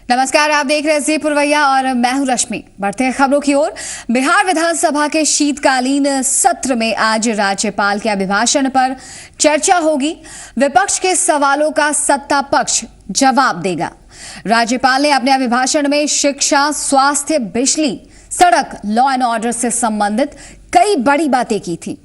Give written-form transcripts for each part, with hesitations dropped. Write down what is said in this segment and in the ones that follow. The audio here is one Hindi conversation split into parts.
नमस्कार, आप देख रहे हैं जी पुरवैया और मैं हूं रश्मि। बढ़ते हैं खबरों की ओर। बिहार विधानसभा के शीतकालीन सत्र में आज राज्यपाल के अभिभाषण पर चर्चा होगी। विपक्ष के सवालों का सत्ता पक्ष जवाब देगा। राज्यपाल ने अपने अभिभाषण में शिक्षा, स्वास्थ्य, बिजली, सड़क, लॉ एंड ऑर्डर से संबंधित कई बड़ी बातें की थी।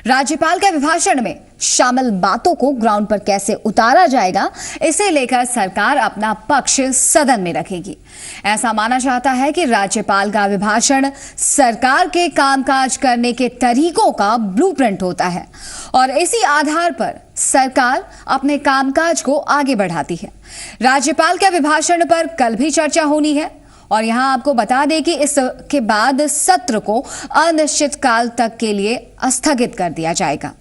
राज्यपाल के अभिभाषण में शामिल बातों को ग्राउंड पर कैसे उतारा जाएगा, इसे लेकर सरकार अपना पक्ष सदन में रखेगी। ऐसा माना जाता है कि राज्यपाल का अभिभाषण सरकार के कामकाज करने के तरीकों का ब्लूप्रिंट होता है और इसी आधार पर सरकार अपने कामकाज को आगे बढ़ाती है। राज्यपाल के अभिभाषण पर कल भी चर्चा होनी है और यहां आपको बता दें कि इसके बाद सत्र को अनिश्चितकाल तक के लिए स्थगित कर दिया जाएगा।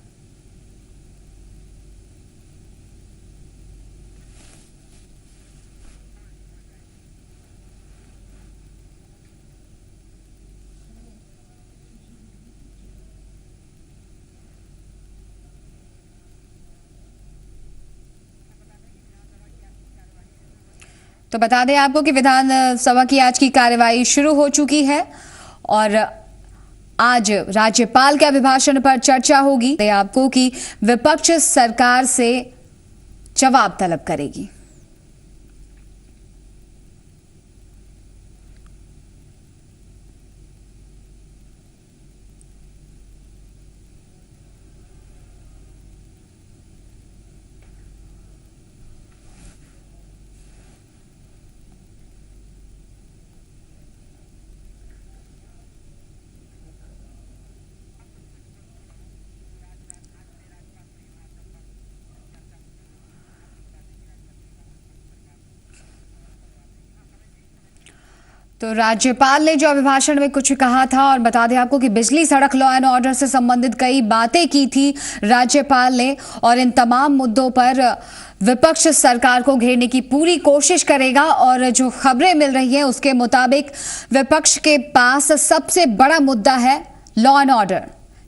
तो बता दें आपको कि विधानसभा की आज की कार्यवाही शुरू हो चुकी है और आज राज्यपाल के अभिभाषण पर चर्चा होगी। आपको कि विपक्ष सरकार से जवाब तलब करेगी। तो राज्यपाल ने जो अभिभाषण में कुछ कहा था और बता दें आपको कि बिजली, सड़क, लॉ एंड ऑर्डर से संबंधित कई बातें की थी राज्यपाल ने और इन तमाम मुद्दों पर विपक्ष सरकार को घेरने की पूरी कोशिश करेगा। और जो खबरें मिल रही हैं उसके मुताबिक विपक्ष के पास सबसे बड़ा मुद्दा है लॉ एंड ऑर्डर।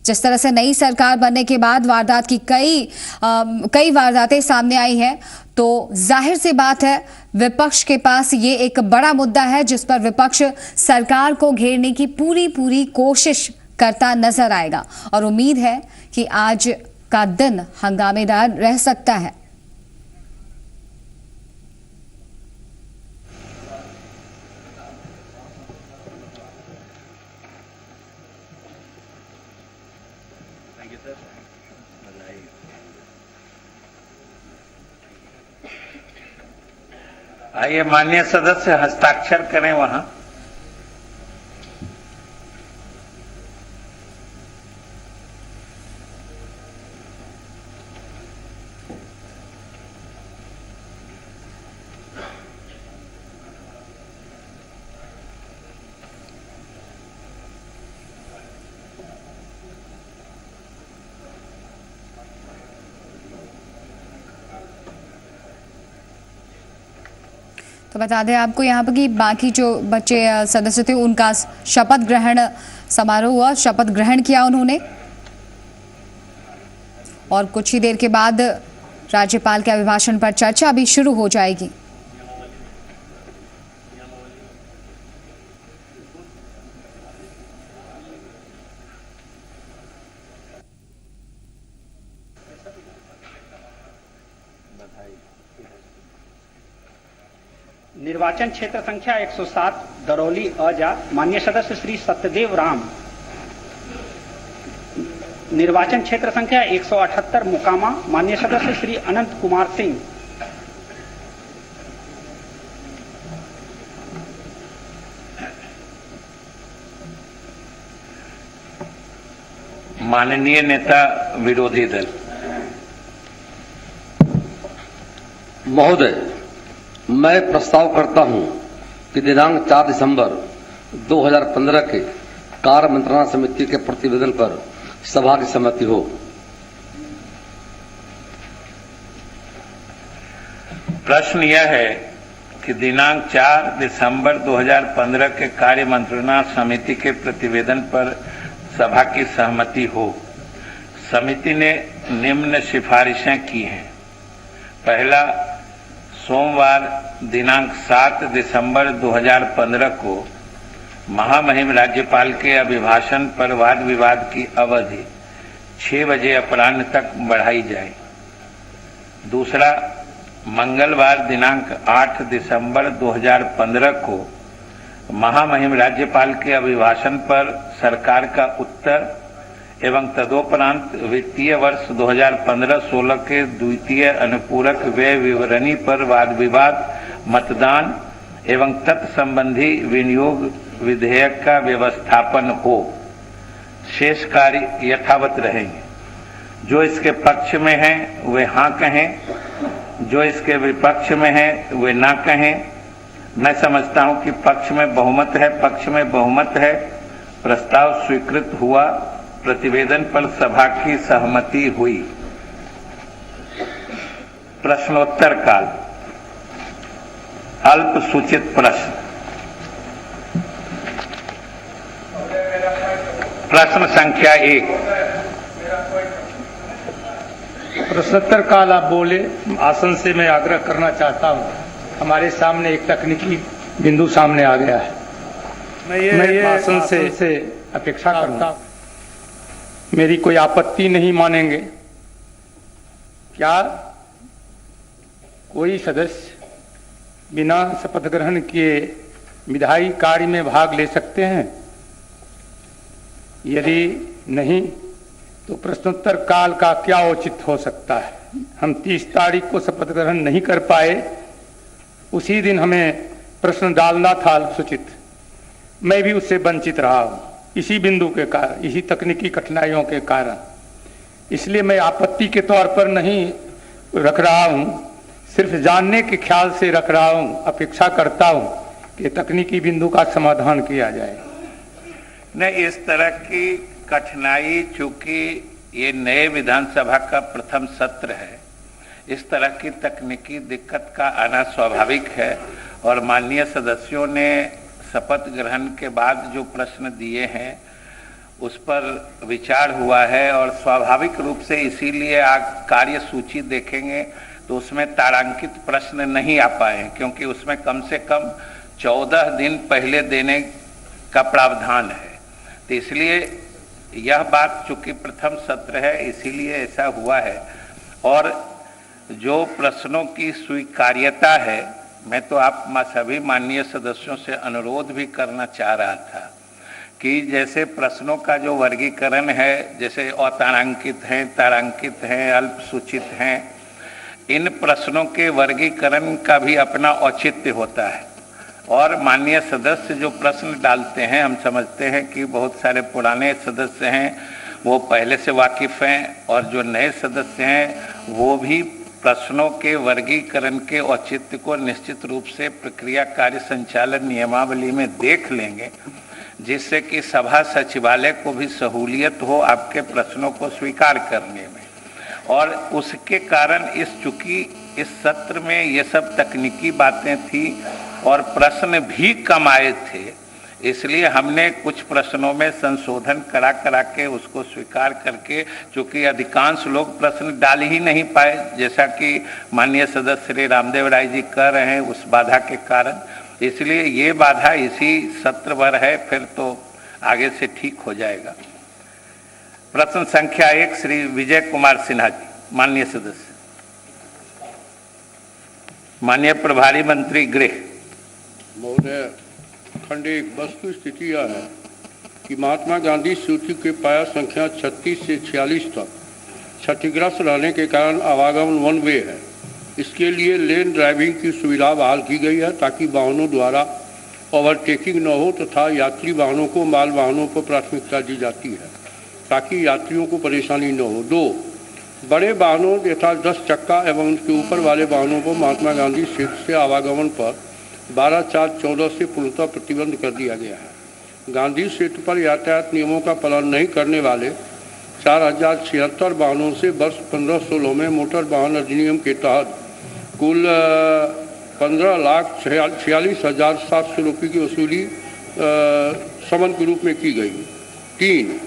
जिस तरह से नई सरकार बनने के बाद वारदात की कई वारदातें सामने आई हैं, तो जाहिर सी बात है विपक्ष के पास ये एक बड़ा मुद्दा है जिस पर विपक्ष सरकार को घेरने की पूरी कोशिश करता नजर आएगा और उम्मीद है कि आज का दिन हंगामेदार रह सकता है। आइए माननीय सदस्य हस्ताक्षर करें वहां। तो बता दें आपको यहाँ पर कि बाकी जो बच्चे सदस्य थे उनका शपथ ग्रहण समारोह हुआ, शपथ ग्रहण किया उन्होंने और कुछ ही देर के बाद राज्यपाल के अभिभाषण पर चर्चा भी शुरू हो जाएगी। निर्वाचन क्षेत्र संख्या 107 दरौली अजा माननीय सदस्य श्री सत्यदेव राम। निर्वाचन क्षेत्र संख्या 178 मुकामा माननीय सदस्य श्री अनंत कुमार सिंह। माननीय नेता विरोधी दल महोदय, मैं प्रस्ताव करता हूं कि दिनांक 4 दिसंबर 2015 के कार्य मंत्रणा समिति के प्रतिवेदन पर सभा की सहमति हो। प्रश्न यह है कि दिनांक 4 दिसंबर 2015 के कार्य मंत्रणा समिति के प्रतिवेदन पर सभा की सहमति हो। समिति ने निम्न सिफारिशें की हैं। पहला, सोमवार दिनांक 7 दिसंबर 2015 को महामहिम राज्यपाल के अभिभाषण पर वाद विवाद की अवधि 6 बजे अपराह्न तक बढ़ाई जाए। दूसरा, मंगलवार दिनांक 8 दिसंबर 2015 को महामहिम राज्यपाल के अभिभाषण पर सरकार का उत्तर एवं तदोपरांत वित्तीय वर्ष 2015-16 के द्वितीय अनुपूरक व्यय विवरणी पर वाद विवाद, मतदान एवं तत्संबंधी विनियोग विधेयक का व्यवस्थापन हो। शेष कार्य यथावत रहेंगे। जो इसके पक्ष में हैं वे हाँ कहें, जो इसके विपक्ष में हैं वे ना कहें। मैं समझता हूं कि पक्ष में बहुमत है। प्रस्ताव स्वीकृत हुआ। प्रतिवेदन पर सभा की सहमति हुई। प्रश्नोत्तर काल। अल्प सूचित प्रश्न। प्रश्न संख्या 1। प्रश्नोत्तर काल आप बोले। आसन से मैं आग्रह करना चाहता हूं, हमारे सामने एक तकनीकी बिंदु सामने आ गया है। मैं ये आसन से अपेक्षा करता हूं, मेरी कोई आपत्ति नहीं मानेंगे। क्या कोई सदस्य बिना शपथ ग्रहण किए विधायी कार्य में भाग ले सकते हैं? यदि नहीं तो प्रश्नोत्तर काल का क्या औचित्य हो सकता है? हम 30 तारीख को शपथ ग्रहण नहीं कर पाए, उसी दिन हमें प्रश्न डालना था अल्पसूचित। मैं भी उससे वंचित रहा हूं, इसी बिंदु के कारण, इसी तकनीकी कठिनाइयों के कारण। इसलिए मैं आपत्ति के तौर पर नहीं रख रहा हूं, सिर्फ जानने के ख्याल से रख रहा हूं। अपेक्षा करता हूं कि तकनीकी बिंदु का समाधान किया जाए। नहीं, इस तरह की कठिनाई, चूंकि ये नए विधानसभा का प्रथम सत्र है, इस तरह की तकनीकी दिक्कत का आना स्वाभाविक है। और माननीय सदस्यों ने शपथ ग्रहण के बाद जो प्रश्न दिए हैं उस पर विचार हुआ है और स्वाभाविक रूप से इसीलिए आज कार्य सूची देखेंगे तो उसमें तारांकित प्रश्न नहीं आ पाए, क्योंकि उसमें कम से कम 14 दिन पहले देने का प्रावधान है। तो इसलिए यह बात, चूंकि प्रथम सत्र है इसीलिए ऐसा हुआ है। और जो प्रश्नों की स्वीकार्यता है, मैं तो आप सभी माननीय सदस्यों से अनुरोध भी करना चाह रहा था कि जैसे प्रश्नों का जो वर्गीकरण है, जैसे अतारांकित हैं, तारांकित हैं, अल्पसूचित हैं, इन प्रश्नों के वर्गीकरण का भी अपना औचित्य होता है। और माननीय सदस्य जो प्रश्न डालते हैं, हम समझते हैं कि बहुत सारे पुराने सदस्य हैं, वो पहले से वाकिफ हैं, और जो नए सदस्य हैं वो भी प्रश्नों के वर्गीकरण के औचित्य को निश्चित रूप से प्रक्रिया कार्य संचालन नियमावली में देख लेंगे, जिससे कि सभा सचिवालय को भी सहूलियत हो आपके प्रश्नों को स्वीकार करने में। और उसके कारण चूंकि इस सत्र में ये सब तकनीकी बातें थी और प्रश्न भी कम आए थे, इसलिए हमने कुछ प्रश्नों में संशोधन करा के उसको स्वीकार करके, चूंकि अधिकांश लोग प्रश्न डाल ही नहीं पाए, जैसा कि माननीय सदस्य श्री रामदेव राय जी कह रहे हैं, उस बाधा के कारण, इसलिए ये बाधा इसी सत्र भर है, फिर तो आगे से ठीक हो जाएगा। प्रश्न संख्या 1 श्री विजय कुमार सिन्हा जी, माननीय सदस्य। माननीय प्रभारी मंत्री गृह महोदय, खंड 1 वस्तु स्थिति यह है कि महात्मा गांधी सूची के पाया संख्या 36 से 46 तक क्षतिग्रस्त रहने के कारण आवागमन वन वे है। इसके लिए लेन ड्राइविंग की सुविधा बहाल की गई है ताकि वाहनों द्वारा ओवरटेकिंग न हो तथा यात्री वाहनों को माल वाहनों को प्राथमिकता दी जाती है ताकि यात्रियों को परेशानी न हो। 2, बड़े वाहनों यथा 10 चक्का एवं उसके ऊपर वाले वाहनों को महात्मा गांधी क्षेत्र से आवागमन पर 12/4/14 से पूर्णतः प्रतिबंध कर दिया गया है। गांधी सेतु पर यातायात नियमों का पालन नहीं करने वाले 4076 वाहनों से वर्ष 15-16 में मोटर वाहन अधिनियम के तहत कुल 15,46,700 रुपये की वसूली समन के रूप में की गई। 3,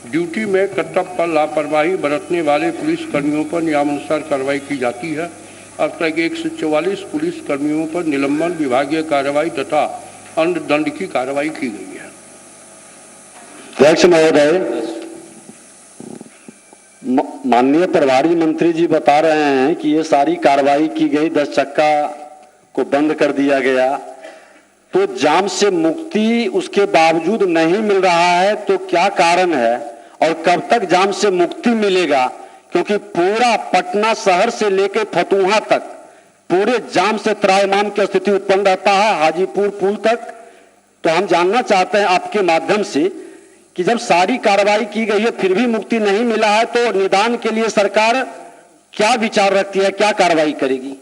ड्यूटी में कर्तव्य पर लापरवाही बरतने वाले पुलिस कर्मियों पर नियमानुसार कार्रवाई की जाती है। अब तक 144 पुलिस कर्मियों पर निलंबन, विभागीय कार्रवाई तथा अन्य दंड की कार्रवाई की गई है। अध्यक्ष महोदय, माननीय प्रभारी मंत्री जी बता रहे हैं कि ये सारी कार्रवाई की गई, 10 चक्का को बंद कर दिया गया, तो जाम से मुक्ति उसके बावजूद नहीं मिल रहा है, तो क्या कारण है और कब तक जाम से मुक्ति मिलेगा? क्योंकि पूरा पटना शहर से लेकर फतुहा तक पूरे जाम से त्रायमाम की स्थिति उत्पन्न रहता है, हाजीपुर पुल तक। तो हम जानना चाहते हैं आपके माध्यम से कि जब सारी कार्रवाई की गई है फिर भी मुक्ति नहीं मिला है, तो निदान के लिए सरकार क्या विचार रखती है, क्या कार्रवाई करेगी?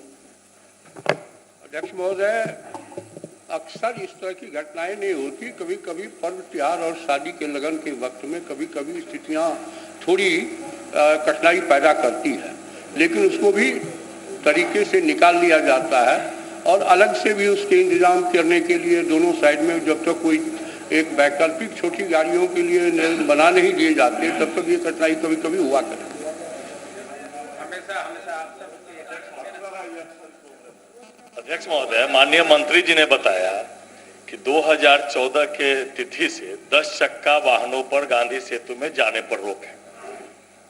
अध्यक्ष महोदय, अक्सर इस तरह की घटनाएं नहीं होती। कभी कभी पर्व त्योहार और शादी के लगन के वक्त में कभी कभी स्थितियां थोड़ी कठिनाई पैदा करती है, लेकिन उसको भी तरीके से निकाल लिया जाता है और अलग से भी उसके इंतजाम करने के लिए दोनों साइड में जब तक कोई एक वैकल्पिक छोटी गाड़ियों के लिए बना नहीं दिए जाते तब तक ये कठिनाई कभी कभी हुआ करे। अध्यक्ष महोदय, माननीय मंत्री जी ने बताया कि 2014 के तिथि से 10 चक्का वाहनों पर गांधी सेतु में जाने पर रोक है।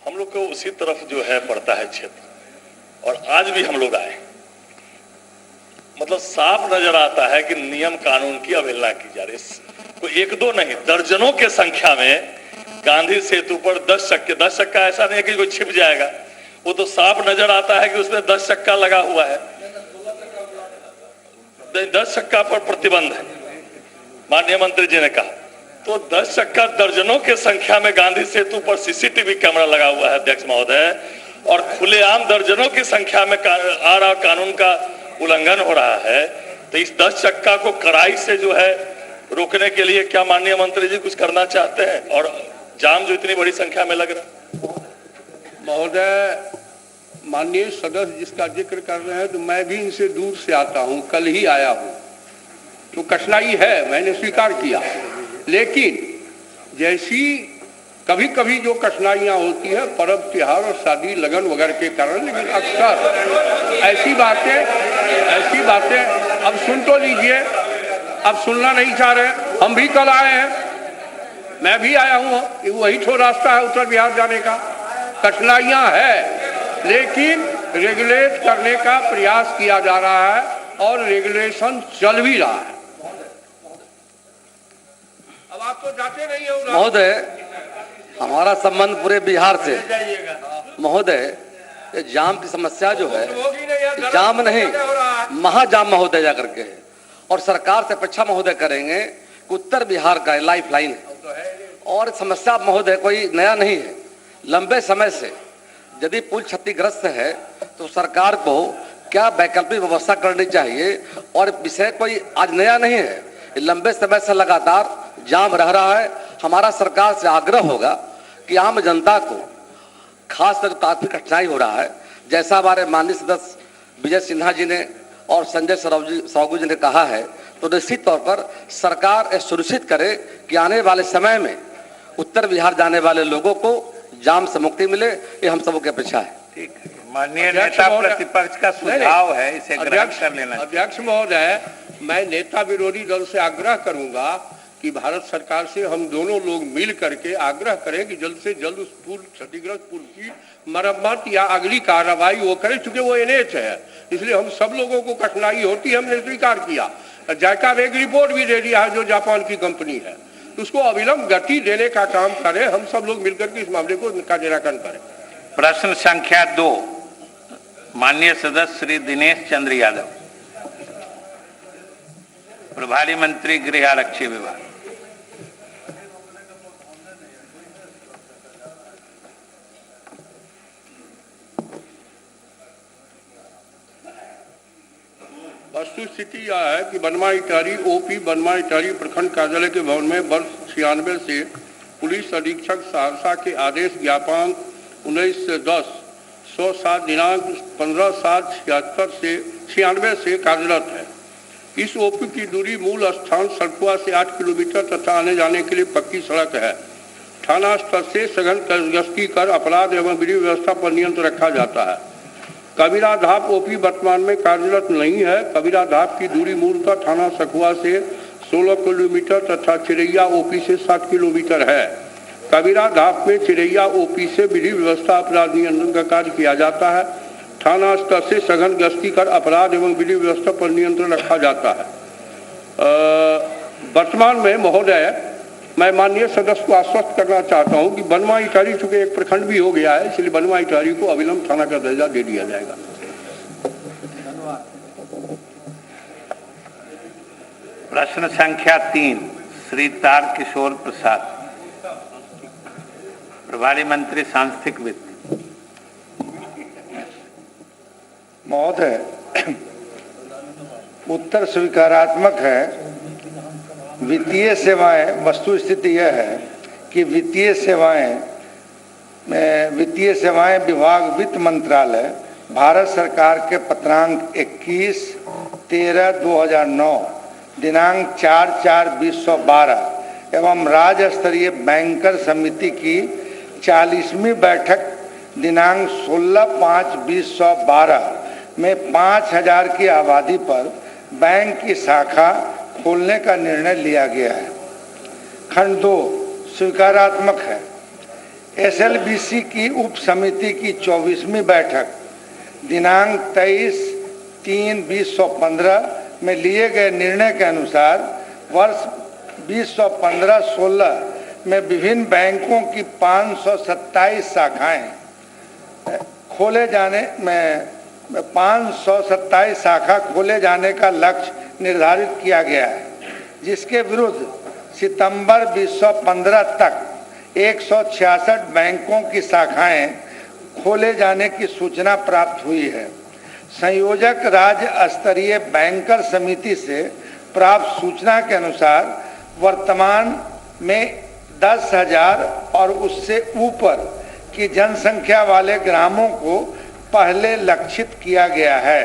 हम लोग को उसी तरफ जो है पड़ता है क्षेत्र, और आज भी हम लोग आए, मतलब साफ नजर आता है कि नियम कानून की अवहेलना की जा रही है। कोई एक दो नहीं, दर्जनों के संख्या में गांधी सेतु पर 10 चक्के, 10 चक्का ऐसा नहीं है कि कोई छिप जाएगा, वो तो साफ नजर आता है कि उसमें 10 चक्का लगा हुआ है। 10 चक्का पर प्रतिबंध है, माननीय मंत्री जी ने कहा। तो 10 चक्का दर्जनों के संख्या में गांधी सेतु पर सीसीटीवी कैमरा लगा हुआ है अध्यक्ष महोदय, और खुलेआम दर्जनों की संख्या में आर कानून का उल्लंघन हो रहा है। तो इस 10 चक्का को कड़ाई से जो है रोकने के लिए क्या माननीय मंत्री जी कुछ करना चाहते हैं? और जाम जो इतनी बड़ी संख्या में लग रहा है। महोदय, माननीय सदस्य जिसका जिक्र कर रहे हैं, तो मैं भी इनसे दूर से आता हूं, कल ही आया हूं, तो कठिनाई है, मैंने स्वीकार किया। लेकिन जैसी कभी कभी जो कठिनाइयां होती है पर्व त्योहार और शादी लगन वगैरह के कारण, लेकिन अक्सर ऐसी बातें अब सुन तो लीजिए, अब सुनना नहीं चाह रहे। हम भी कल आए हैं, मैं भी आया हूँ, वही तो रास्ता है उत्तर बिहार जाने का। कठिनाइयां है, लेकिन रेगुलेट करने का प्रयास किया जा रहा है और रेगुलेशन चल भी रहा है। अब आप तो जाते नहीं हो महोदय, हमारा संबंध पूरे बिहार से। महोदय, ये जाम की समस्या जो है, जाम नहीं महाजाम महोदय जा करके है, और सरकार से अपेक्षा महोदय करेंगे कि उत्तर बिहार का लाइफ लाइन है। और समस्या महोदय कोई नया नहीं है, लंबे समय से यदि पुल क्षतिग्रस्त है तो सरकार को क्या वैकल्पिक व्यवस्था करनी चाहिए। और विषय कोई आज नया नहीं है, लंबे समय से लगातार जाम रह रहा है। हमारा सरकार से आग्रह होगा कि आम जनता को खासकर काफी कठिनाई हो रहा है, जैसा हमारे माननीय सदस्य विजय सिन्हा जी ने और संजय साहू जी ने कहा है, तो निश्चित तौर पर सरकार सुनिश्चित करे कि आने वाले समय में उत्तर बिहार जाने वाले लोगों को जाम से मुक्ति मिले। ये हम सबकी अपेक्षा है। ठीक है, माननीय नेता प्रतिपक्ष का सुझाव है, इसे ग्रहण कर लेना। अध्यक्ष महोदय, मैं नेता विरोधी दल से आग्रह करूंगा कि भारत सरकार से हम दोनों लोग मिल करके आग्रह करें कि जल्द से जल्द उस पुल, क्षतिग्रस्त पुल की मरम्मत या अगली कार्रवाई वो करें, चूंकि वो NH है, इसलिए हम सब लोगों को कठिनाई होती है, हमने स्वीकार किया। जायका ने एक रिपोर्ट भी दे दिया है जो जापान की कंपनी है, तो उसको अविलंब गति देने का काम करें, हम सब लोग मिलकर के इस मामले को निराकरण करें। प्रश्न संख्या 2, माननीय सदस्य श्री दिनेश चंद्र यादव, प्रभारी मंत्री गृह आरक्षी विभाग। वस्तु स्थिति यह है कि बनवा इटारी OP बनवा इटारी प्रखंड कार्यालय के भवन में वर्ष 96 से पुलिस अधीक्षक सहरसा के आदेश ज्ञापन 19/10/107 दिनांक 15/7/76 से 96 से कार्यरत है। इस OP की दूरी मूल स्थान सड़कुआ से 8 किलोमीटर तथा आने जाने के लिए पक्की सड़क है। थाना स्तर से सघन गश्ती कर अपराध एवं विधि व्यवस्था पर नियंत्रण रखा जाता है। कबीरा धाप ओपी वर्तमान में कार्यरत नहीं है। कबीरा धाप की दूरी मूलतः थाना सखुआ से 16 किलोमीटर तथा चिरैया ओपी से 7 किलोमीटर है। कबीरा धाप में चिरैया ओपी से विधि व्यवस्था अपराध नियंत्रण का कार्य किया जाता है। थाना स्तर से सघन गश्ती कर अपराध एवं विधि व्यवस्था पर नियंत्रण रखा जाता है। वर्तमान में महोदय, मैं माननीय सदस्य को आश्वस्त करना चाहता हूं कि बनवा इटारी चूंकि एक प्रखंड भी हो गया है, इसलिए बनवा इटारी को अविलंब थाना का दर्जा दे दिया जाएगा। प्रश्न संख्या 3 श्री तारकिशोर प्रसाद, प्रभारी मंत्री सांस्कृतिक वित्त। महोदय, उत्तर स्वीकारात्मक है। वित्तीय सेवाएं, वस्तु स्थिति यह है कि वित्तीय सेवाएं विभाग वित्त मंत्रालय भारत सरकार के पत्रांक 21/13/2009 दिनांक 4/4/2012 एवं राज्य स्तरीय बैंकर समिति की 40वीं बैठक दिनांक 16/5/2012 में 5000 की आबादी पर बैंक की शाखा खोलने का निर्णय लिया गया है। खंड 2 स्वीकारात्मक है। एसएलबीसी की उप समिति की 24वीं बैठक दिनांक 23/3/2015 में लिए गए निर्णय के अनुसार वर्ष 2015-16 में विभिन्न बैंकों की 527 शाखाएं खोले जाने में 527 शाखा खोले जाने का लक्ष्य निर्धारित किया गया है, जिसके विरुद्ध सितंबर 2015 तक 166 बैंकों की शाखाएं खोले जाने की सूचना प्राप्त हुई है। संयोजक राज्य स्तरीय बैंकर समिति से प्राप्त सूचना के अनुसार वर्तमान में 10,000 और उससे ऊपर की जनसंख्या वाले ग्रामों को पहले लक्षित किया गया है।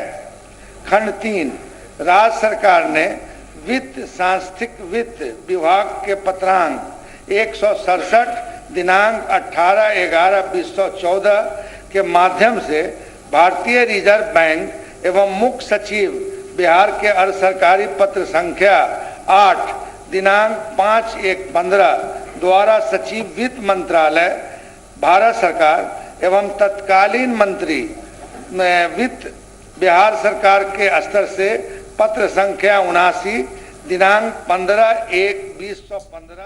खंड 3 राज्य सरकार ने वित्त सांस्थिक वित्त विभाग के पत्रांक 167 दिनांक 18/11/2014 के माध्यम से भारतीय रिजर्व बैंक एवं मुख्य सचिव बिहार के अर्ध सरकारी पत्र संख्या 8 दिनांक 5/1/15 द्वारा सचिव वित्त मंत्रालय भारत सरकार एवं तत्कालीन मंत्री वित्त बिहार सरकार के स्तर से पत्र संख्या 79 दिनांक 15/1/2015